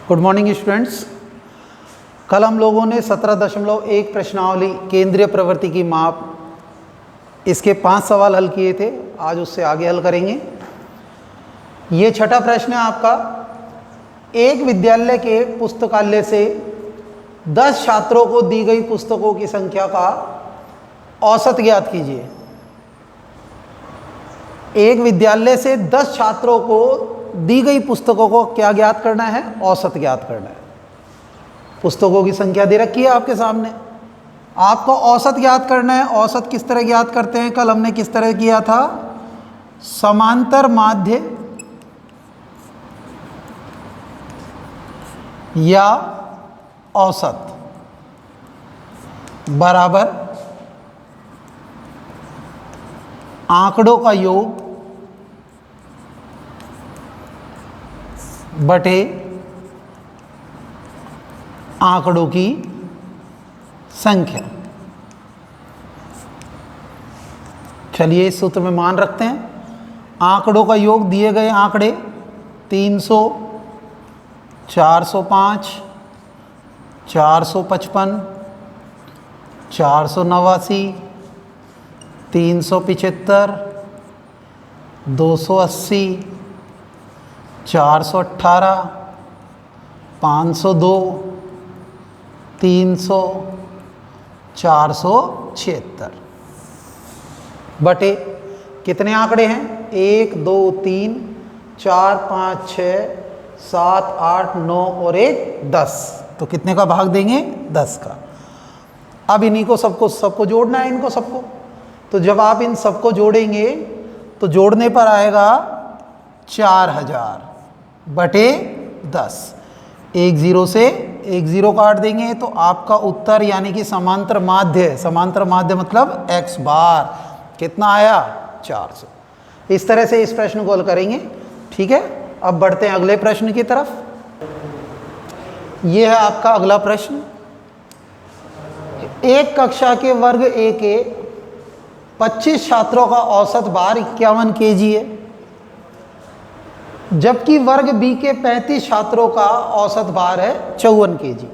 Good morning students. कल हम लोगों ने 17.1 प्रश्नावली केंद्रीय प्रवृत्ति की माप, इसके 5 सवाल हल किए थे। आज उससे आगे हल करेंगे। ये छठा प्रश्न है आपका। एक विद्यालय के पुस्तकालय से 10 छात्रों को दी गई पुस्तकों की संख्या का औसत ज्ञात कीजिए। एक विद्यालय से 10 छात्रों को दी गई पुस्तकों को क्या ज्ञात करना है? औसत ज्ञात करना है। पुस्तकों की संख्या दे रखी है आपके सामने, आपको औसत ज्ञात करना है। औसत किस तरह ज्ञात करते हैं? कल हमने किस तरह किया था? समांतर माध्य या औसत बराबर आंकड़ों का योग बटे आंकड़ों की संख्या। चलिए इस सूत्र में मान रखते हैं। आंकड़ों का योग, दिए गए आंकड़े 300, 405, 455, 489, 375, 280, 418, 502, 300, 476 बटे कितने आंकड़े हैं? 1, 2, 3, 4, 5, 6, 7, 8, 9 और 1 10। तो कितने का भाग देंगे? 10 का। अब इन्हीं को सबको जोड़ना है, इनको सबको। तो जब आप इन सबको जोड़ेंगे तो जोड़ने पर आएगा 4000 बटे 10। एक जीरो से एक जीरो काट देंगे तो आपका उत्तर यानी कि समांतर माध्य मतलब x बार कितना आया? 400। इस तरह से इस प्रश्न को हल करेंगे। ठीक है, अब बढ़ते हैं अगले प्रश्न की तरफ। यह है आपका अगला प्रश्न। एक कक्षा के वर्ग ए के 25 छात्रों का औसत भार 51 kg है, जबकि वर्ग बी के 35 छात्रों का औसत भार है 54 kg।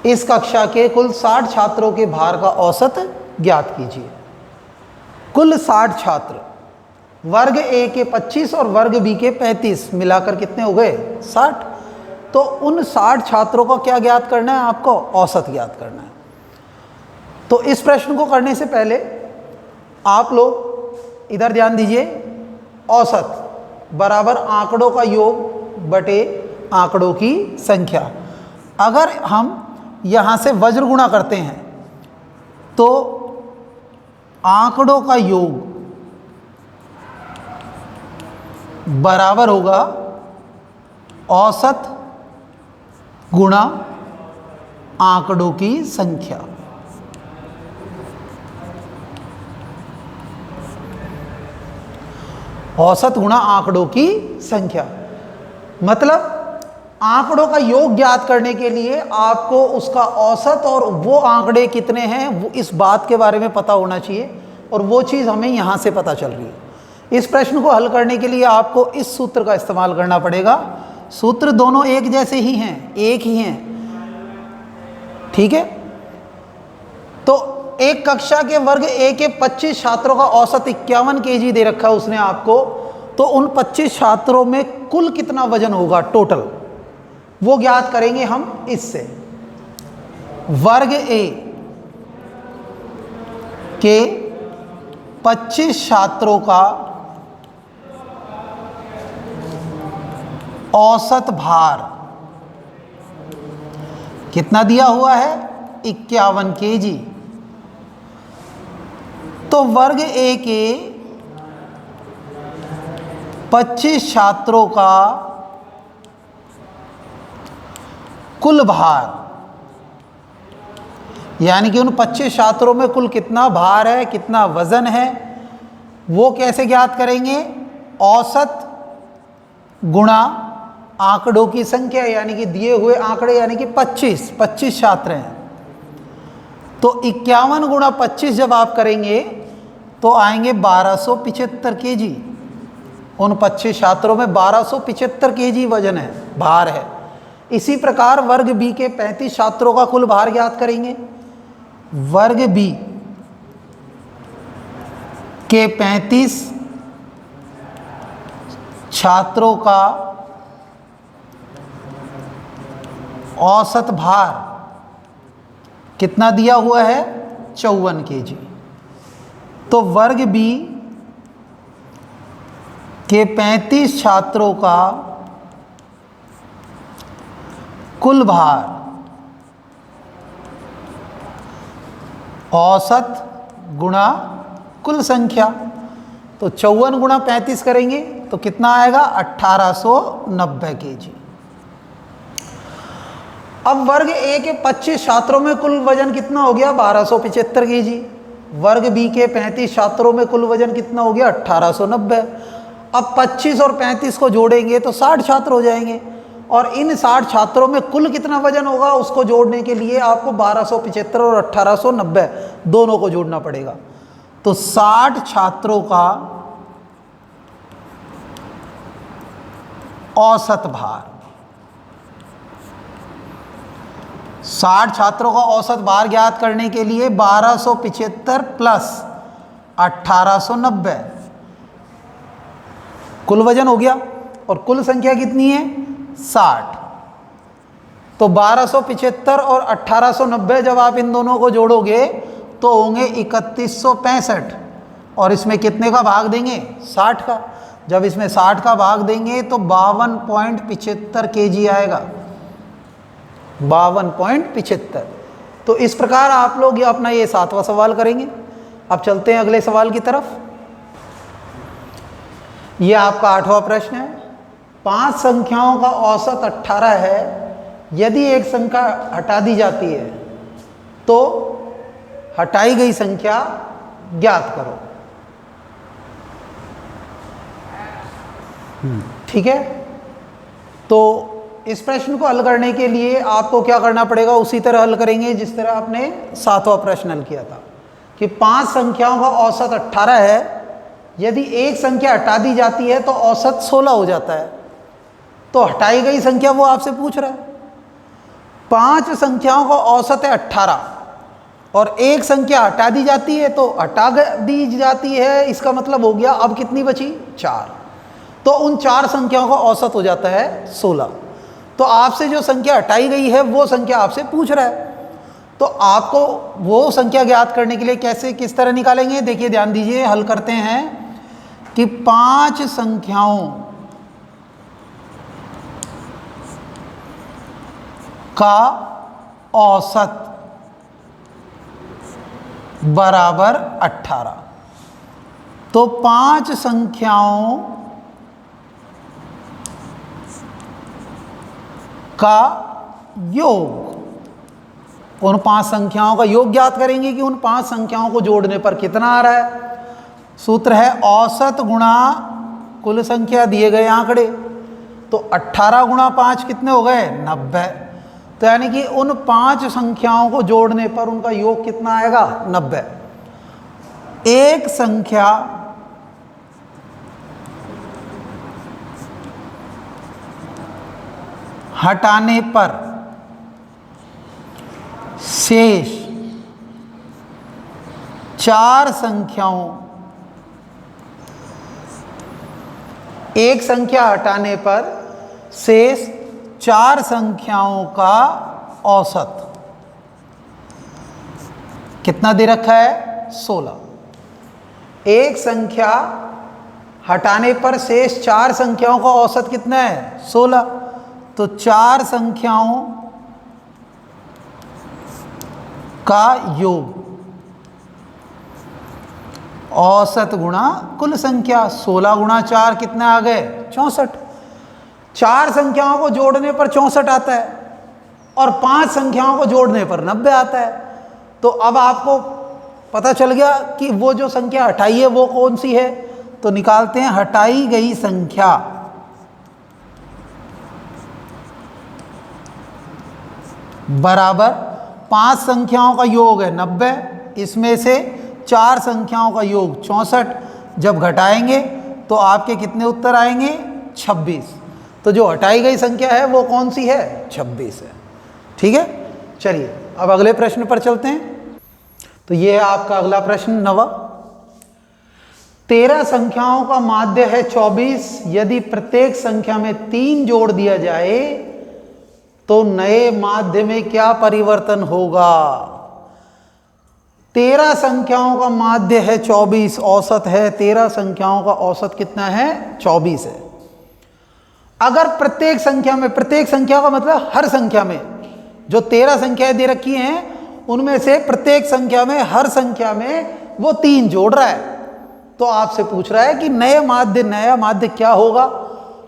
इस कक्षा के कुल 60 छात्रों के भार का औसत ज्ञात कीजिए। कुल 60 छात्र, वर्ग ए के 25 और वर्ग बी के 35 मिलाकर कितने हो गए? 60। तो उन 60 छात्रों का क्या ज्ञात करना है? आपको औसत ज्ञात करना है। तो इस प्रश्न को करने से पहले आप लोग इधर ध्यान दीजिए। औसत बराबर आंकड़ों का योग बटे आंकड़ों की संख्या। अगर हम यहाँ से वज्र गुणा करते हैं तो आंकड़ों का योग बराबर होगा औसत गुणा आंकड़ों की संख्या। औसत गुणा आंकड़ों की संख्या मतलब आंकड़ों का योग ज्ञात करने के लिए आपको उसका औसत और वो आंकड़े कितने हैं वो इस बात के बारे में पता होना चाहिए, और वो चीज़ हमें यहाँ से पता चल रही है। इस प्रश्न को हल करने के लिए आपको इस सूत्र का इस्तेमाल करना पड़ेगा। सूत्र दोनों एक जैसे ही हैं, एक ही हैं। ठीक है, तो एक कक्षा के वर्ग ए के 25 छात्रों का औसत 51 kg दे रखा है उसने आपको। तो उन 25 छात्रों में कुल कितना वजन होगा टोटल, वो ज्ञात करेंगे हम इससे। वर्ग ए के 25 छात्रों का औसत भार कितना दिया हुआ है? 51 kg। तो वर्ग ए के 25 छात्रों का कुल भार यानी कि उन 25 छात्रों में कुल कितना भार है, कितना वजन है, वो कैसे ज्ञात करेंगे? औसत गुणा आंकड़ों की संख्या, यानी कि दिए हुए आंकड़े यानी कि 25 छात्र हैं। तो 51 गुणा 25 जब आप करेंगे तो आएंगे 1275 kg। उन 25 छात्रों में 1275 kg वजन है, भार है। इसी प्रकार वर्ग बी के 35 छात्रों का कुल भार ज्ञात करेंगे। वर्ग बी के 35 छात्रों का औसत भार कितना दिया हुआ है? 54 kg। तो वर्ग बी के 35 छात्रों का कुल भार औसत गुणा कुल संख्या, तो 54 गुणा 35 करेंगे तो कितना आएगा? 1890 kg। अब वर्ग ए के 25 छात्रों में कुल वजन कितना हो गया? 1275 kg। वर्ग बी के 35 छात्रों में कुल वजन कितना हो गया? 1890। अब 25 और 35 को जोड़ेंगे तो 60 छात्र हो जाएंगे, और इन 60 छात्रों में कुल कितना वजन होगा उसको जोड़ने के लिए आपको 1275 और 1890 दोनों को जोड़ना पड़ेगा। तो 60 छात्रों का औसत भार, 60 छात्रों का औसत भार ज्ञात करने के लिए 1275 प्लस 1890 कुल वजन हो गया, और कुल संख्या कितनी है? 60। तो 1275 और 1890 जब आप इन दोनों को जोड़ोगे तो होंगे 3165, और इसमें कितने का भाग देंगे? 60 का। जब इसमें 60 का भाग देंगे तो 52.75 kg आएगा, 52.75। तो इस प्रकार आप लोग ये अपना ये 7वां सवाल करेंगे। अब चलते हैं अगले सवाल की तरफ। ये आपका 8वां प्रश्न है। 5 संख्याओं का औसत 18 है। यदि एक संख्या हटा दी जाती है तो हटाई गई संख्या ज्ञात करो। ठीक है, तो इस प्रश्न को हल करने के लिए आपको क्या करना पड़ेगा? उसी तरह हल करेंगे जिस तरह आपने 7वां प्रश्न हल किया था कि 5 संख्याओं का औसत 18 है। यदि एक संख्या हटा दी जाती है तो औसत 16 हो जाता है। तो हटाई गई संख्या वो आपसे पूछ रहा है। 5 संख्याओं का औसत है 18 और एक संख्या हटा दी जाती है, तो हटा दी जाती है इसका मतलब हो गया अब कितनी बची? 4। तो उन 4 संख्याओं का औसत हो जाता है 16। तो आपसे जो संख्या हटाई गई है वो संख्या आपसे पूछ रहा है, तो आपको वो संख्या ज्ञात करने के लिए कैसे किस तरह निकालेंगे? देखिए ध्यान दीजिए, हल करते हैं कि 5 संख्याओं का औसत बराबर 18। तो 5 संख्याओं का योग, उन 5 संख्याओं का योग ज्ञात करेंगे कि उन 5 संख्याओं को जोड़ने पर कितना आ रहा है। सूत्र है औसत गुणा कुल संख्या, दिए गए आंकड़े। तो 18 गुणा 5 कितने हो गए? 90। तो यानी कि उन 5 संख्याओं को जोड़ने पर उनका योग कितना आएगा? 90। एक संख्या हटाने पर शेष 4 संख्याओं, एक संख्या हटाने पर शेष 4 संख्याओं का औसत कितना दे रखा है? 16। एक संख्या हटाने पर शेष 4 संख्याओं का औसत कितना है? 16। तो 4 संख्याओं का योग औसत गुणा कुल संख्या, 16 गुणा 4 कितना आ गए? 64। 4 संख्याओं को जोड़ने पर 64 आता है और 5 संख्याओं को जोड़ने पर 90 आता है। तो अब आपको पता चल गया कि वो जो संख्या हटाई है वो कौन सी है। तो निकालते हैं, हटाई गई संख्या बराबर 5 संख्याओं का योग है 90, इसमें से 4 संख्याओं का योग 64। जब घटाएंगे तो आपके कितने उत्तर आएंगे? 26। तो जो हटाई गई संख्या है वो कौन सी है? 26 है। ठीक है, चलिए अब अगले प्रश्न पर चलते हैं। तो ये है आपका अगला प्रश्न 9वां। 13 संख्याओं का माध्य है 24। यदि प्रत्येक संख्या में 3 जोड़ दिया जाए तो नए माध्य में क्या परिवर्तन होगा? 13 संख्याओं का माध्य है 24, औसत है 13 संख्याओं का औसत कितना है? 24 है। अगर प्रत्येक संख्या का मतलब हर संख्या में, जो 13 संख्याएं दे रखी हैं उनमें से प्रत्येक संख्या में, हर संख्या में वो 3 जोड़ रहा है, तो आपसे पूछ रहा है कि नया माध्य क्या होगा,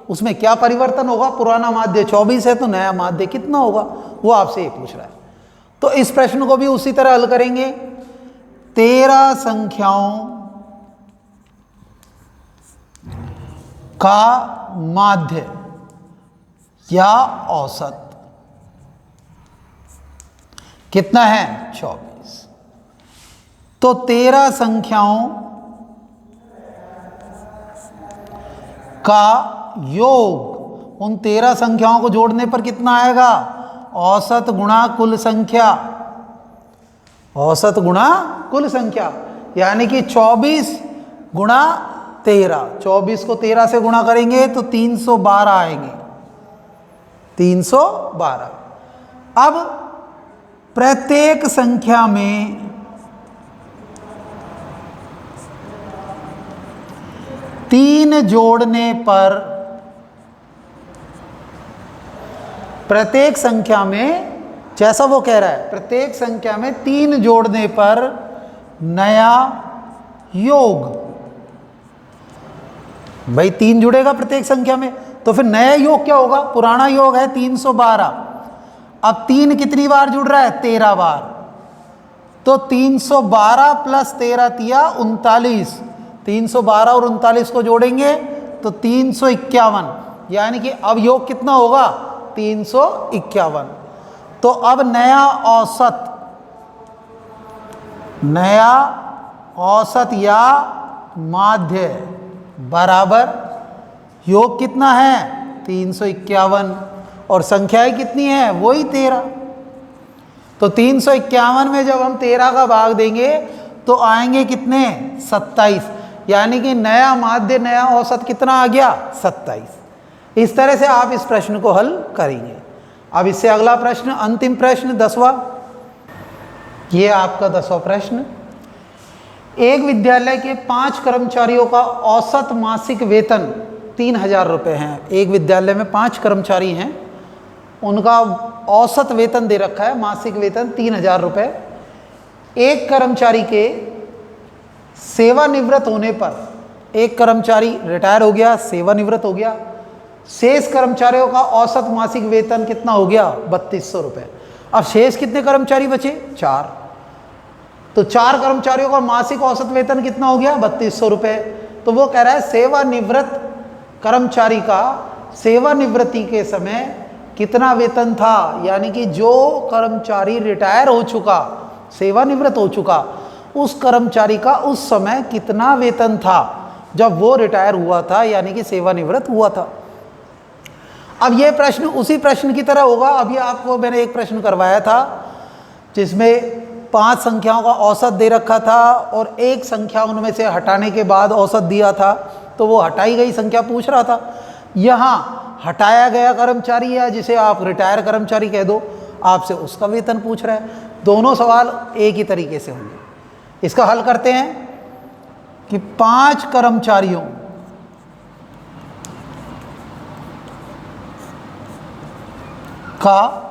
उसमें क्या परिवर्तन होगा? पुराना माध्य 24 है तो नया माध्य कितना होगा, वो आपसे ये पूछ रहा है। तो इस प्रश्न को भी उसी तरह हल करेंगे। 13 संख्याओं का माध्य या औसत कितना है? 24। तो 13 संख्याओं का योग, उन 13 संख्याओं को जोड़ने पर कितना आएगा? औसत गुणा कुल संख्या, औसत गुणा कुल संख्या, यानी कि 24 गुणा 13। 24 को 13 से गुणा करेंगे तो 312 आएंगे, 312। अब प्रत्येक संख्या में 3 जोड़ने पर, प्रत्येक संख्या में, जैसा वो कह रहा है, प्रत्येक संख्या में 3 जोड़ने पर नया योग, भाई 3 जुड़ेगा प्रत्येक संख्या में, तो फिर नया योग क्या होगा? पुराना योग है 312। अब 3 कितनी बार जुड़ रहा है? 13 बार। तो 312 प्लस 13 तिया 39। 312 और 39 को जोड़ेंगे तो 351, यानी कि अब योग कितना होगा? 351। तो अब नया औसत या माध्य बराबर योग कितना है? 351, और संख्याएं कितनी है? वही 13। तो 351 में जब हम 13 का भाग देंगे तो आएंगे कितने? 27, यानी कि नया माध्य, नया औसत कितना आ गया? 27। इस तरह से आप इस प्रश्न को हल करेंगे। अब इससे अगला प्रश्न, अंतिम प्रश्न 10वां। ये आपका 10वां प्रश्न। एक विद्यालय के 5 कर्मचारियों का औसत मासिक वेतन 3000 रुपये हैं। एक विद्यालय में 5 कर्मचारी हैं, उनका औसत वेतन दे रखा है, मासिक वेतन 3000 रुपये। एक कर्मचारी के सेवानिवृत्त होने पर, एक कर्मचारी रिटायर हो गया, सेवानिवृत्त हो गया, शेष कर्मचारियों का औसत मासिक वेतन कितना हो गया? 3200 रुपये। अब शेष कितने कर्मचारी बचे? 4। तो 4 कर्मचारियों का मासिक औसत वेतन कितना हो गया? 3200 रुपये। तो वो कह रहा है सेवानिवृत्त कर्मचारी का सेवानिवृत्ति के समय कितना वेतन था, यानी कि जो कर्मचारी रिटायर हो चुका, सेवानिवृत्त हो चुका, उस कर्मचारी का उस समय कितना वेतन था जब वो रिटायर हुआ था, यानी कि सेवानिवृत्त हुआ था। अब ये प्रश्न उसी प्रश्न की तरह होगा। अभी आपको मैंने एक प्रश्न करवाया था जिसमें 5 संख्याओं का औसत दे रखा था और एक संख्या उनमें से हटाने के बाद औसत दिया था, तो वो हटाई गई संख्या पूछ रहा था। यहाँ हटाया गया कर्मचारी है जिसे आप रिटायर कर्मचारी कह दो, आपसे उसका वेतन पूछ रहा है। दोनों सवाल एक ही तरीके से होंगे। इसका हल करते हैं कि 5 कर्मचारियों का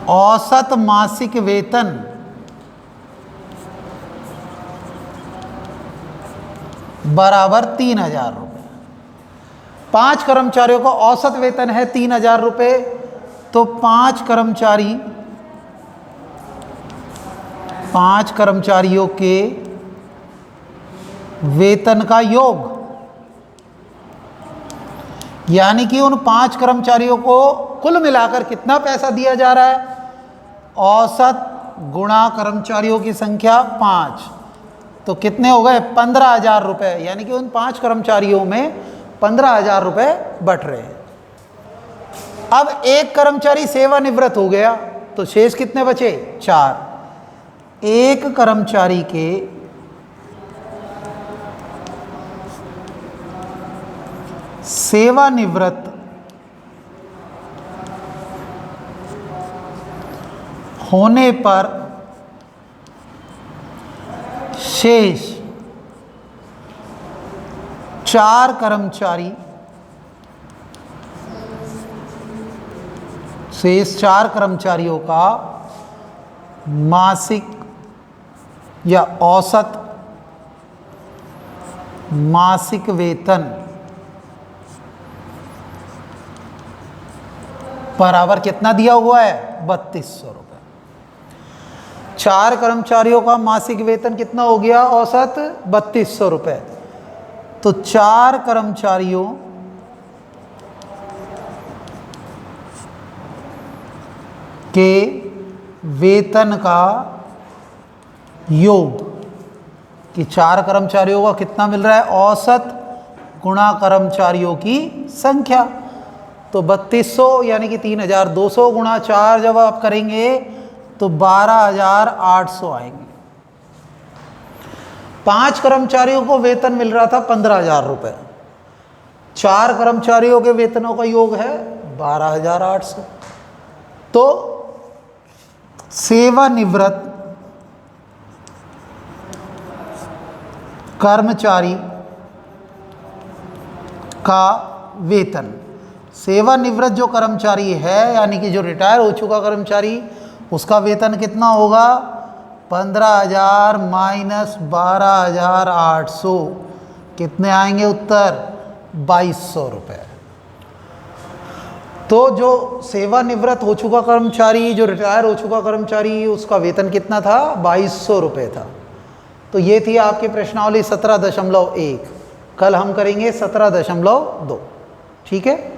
औसत मासिक वेतन बराबर 3000 रुपये। 5 कर्मचारियों का औसत वेतन है 3000 रुपये, तो 5 कर्मचारियों के वेतन का योग, यानी कि उन 5 कर्मचारियों को कुल मिलाकर कितना पैसा दिया जा रहा है? औसत गुणा कर्मचारियों की संख्या 5, तो कितने हो गए? 15,000 रुपये, यानी कि उन 5 कर्मचारियों में 15,000 रुपये बट रहे हैं। अब एक कर्मचारी सेवानिवृत्त हो गया तो शेष कितने बचे? 4। एक कर्मचारी के सेवानिवृत्त होने पर शेष 4 कर्मचारी, शेष 4 कर्मचारियों का मासिक या औसत मासिक वेतन बराबर कितना दिया हुआ है? 3200 रुपये। 4 कर्मचारियों का मासिक वेतन कितना हो गया? औसत 3200 रुपये। तो 4 कर्मचारियों के वेतन का योग, कि 4 कर्मचारियों का कितना मिल रहा है? औसत गुणा कर्मचारियों की संख्या। तो 3200 यानी कि 3200 गुणा 4 जब आप करेंगे तो 12,800 आएंगे। 5 कर्मचारियों को वेतन मिल रहा था 15,000 रुपये, 4 कर्मचारियों के वेतनों का योग है 12,800। तो सेवानिवृत्त कर्मचारी का वेतन, सेवानिवृत्त जो कर्मचारी है यानी कि जो रिटायर हो चुका कर्मचारी, उसका वेतन कितना होगा? 15,000 माइनस 12,800, कितने आएंगे उत्तर? 2200 रुपये। तो जो सेवानिवृत्त हो चुका कर्मचारी, जो रिटायर हो चुका कर्मचारी, उसका वेतन कितना था? 2200 रुपये था। तो ये थी आपकी प्रश्नावली 17.1। कल हम करेंगे 17.2। ठीक है।